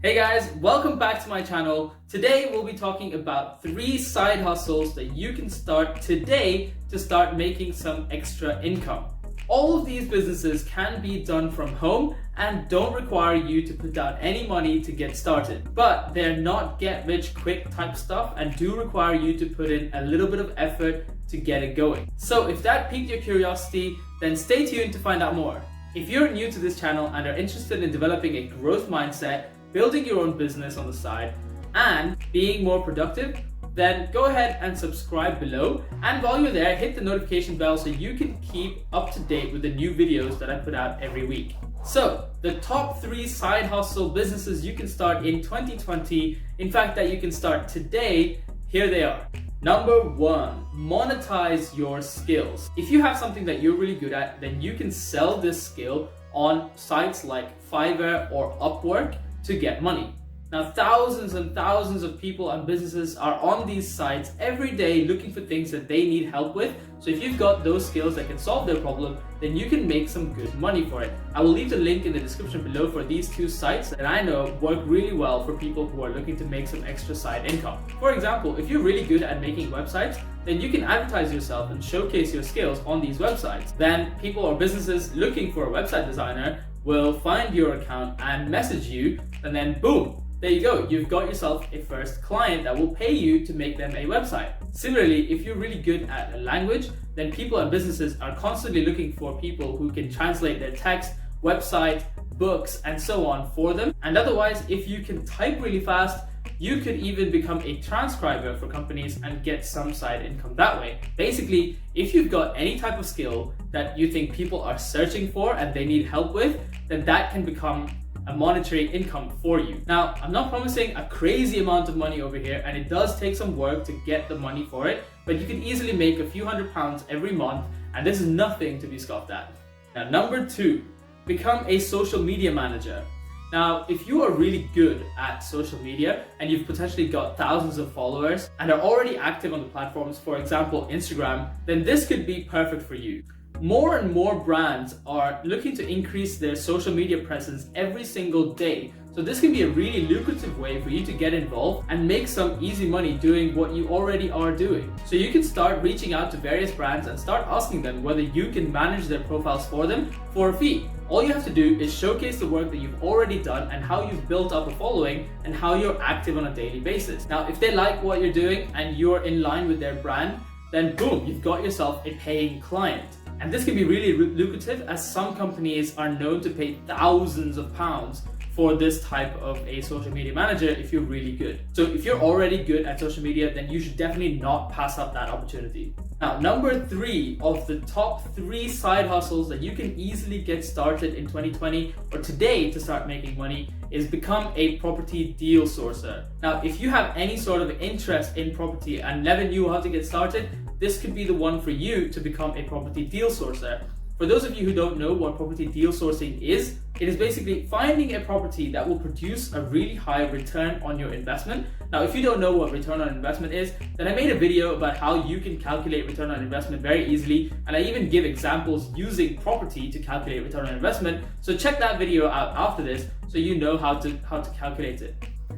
Hey guys, welcome back to my channel. Today we'll be talking about 3 side hustles that you can start today to start making some extra income. All of these businesses can be done from home and don't require you to put down any money to get started. But they're not get rich quick type stuff and do require you to put in a little bit of effort to get it going. So if that piqued your curiosity, then stay tuned to find out more. If you're new to this channel and are interested in developing a growth mindset, building your own business on the side, and being more productive, then go ahead and subscribe below. And while you're there, hit the notification bell so you can keep up to date with the new videos that I put out every week. So, the top 3 side hustle businesses you can start in 2020, in fact that you can start today, here they are. Number 1, monetize your skills. If you have something that you're really good at, then you can sell this skill on sites like Fiverr or Upwork to get money. Now, thousands and thousands of people and businesses are on these sites every day looking for things that they need help with. So if you've got those skills that can solve their problem, then you can make some good money for it. I will leave the link in the description below for these 2 sites that I know work really well for people who are looking to make some extra side income. For example, if you're really good at making websites, then you can advertise yourself and showcase your skills on these websites. Then people or businesses looking for a website designer will find your account and message you, and then boom, there you go, you've got yourself a first client that will pay you to make them a website. Similarly, if you're really good at a language, then people and businesses are constantly looking for people who can translate their text, website, books, and so on for them. And otherwise, if you can type really fast, you could even become a transcriber for companies and get some side income that way. Basically, if you've got any type of skill that you think people are searching for and they need help with, then that can become a monetary income for you. Now, I'm not promising a crazy amount of money over here, and it does take some work to get the money for it, but you can easily make a few £100s every month, and this is nothing to be scoffed at. Now, number 2, become a social media manager. Now, if you are really good at social media and you've potentially got thousands of followers and are already active on the platforms, for example, Instagram, then this could be perfect for you. More and more brands are looking to increase their social media presence every single day. So this can be a really lucrative way for you to get involved and make some easy money doing what you already are doing. So you can start reaching out to various brands and start asking them whether you can manage their profiles for them for a fee. All you have to do is showcase the work that you've already done and how you've built up a following and how you're active on a daily basis. Now, if they like what you're doing and you're in line with their brand, then boom, you've got yourself a paying client. And this can be really lucrative, as some companies are known to pay thousands of pounds for this type of a social media manager if you're really good. So if you're already good at social media, then you should definitely not pass up that opportunity. Now, number 3 of the top 3 side hustles that you can easily get started in 2020 or today to start making money is become a property deal sourcer. Now, if you have any sort of interest in property and never knew how to get started, this could be the one for you to become a property deal sourcer. For those of you who don't know what property deal sourcing is, it is basically finding a property that will produce a really high return on your investment. Now, if you don't know what return on investment is, then I made a video about how you can calculate return on investment very easily, and I even give examples using property to calculate return on investment. So check that video out after this so you know how to calculate it.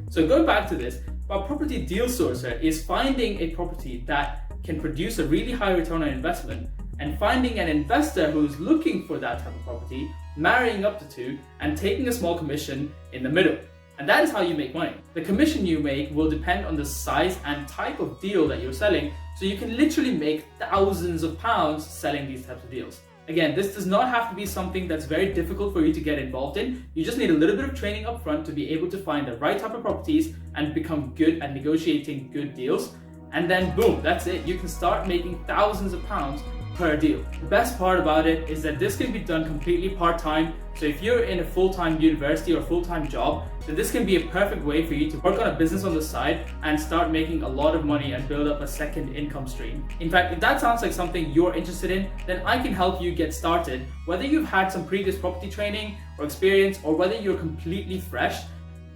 So going back to this, a property deal sourcer is finding a property that can produce a really high return on investment and finding an investor who's looking for that type of property, marrying up the 2 and taking a small commission in the middle. And that is how you make money. The commission you make will depend on the size and type of deal that you're selling, so you can literally make thousands of pounds selling these types of deals. Again, this does not have to be something that's very difficult for you to get involved in. You just need a little bit of training up front to be able to find the right type of properties and become good at negotiating good deals. And then boom, that's it. You can start making thousands of pounds per deal. The best part about it is that this can be done completely part-time. So if you're in a full-time university or full-time job, then this can be a perfect way for you to work on a business on the side and start making a lot of money and build up a second income stream. In fact, if that sounds like something you're interested in, then I can help you get started. Whether you've had some previous property training or experience, or whether you're completely fresh,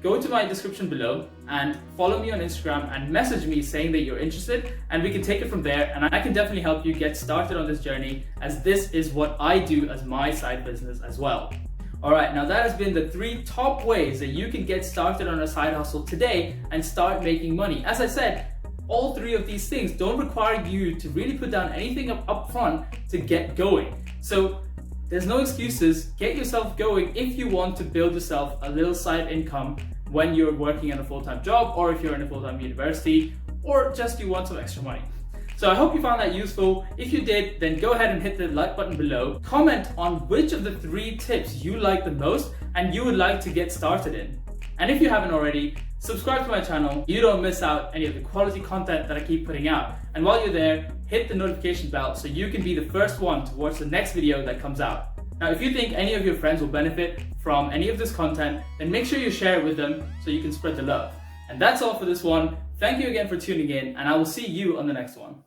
go to my description below and follow me on Instagram and message me saying that you're interested, and we can take it from there, and I can definitely help you get started on this journey, as this is what I do as my side business as well. Alright, now that has been the 3 top ways that you can get started on a side hustle today and start making money. As I said, all 3 of these things don't require you to really put down anything up front to get going. So there's no excuses. Get yourself going if you want to build yourself a little side income when you're working at a full-time job, or if you're in a full-time university, or just you want some extra money. So I hope you found that useful. If you did, then go ahead and hit the like button below. Comment on which of the 3 tips you like the most and you would like to get started in. And if you haven't already, subscribe to my channel. You don't miss out any of the quality content that I keep putting out. And while you're there, hit the notification bell so you can be the first one to watch the next video that comes out. Now, if you think any of your friends will benefit from any of this content, then make sure you share it with them so you can spread the love. And that's all for this one. Thank you again for tuning in, and I will see you on the next one.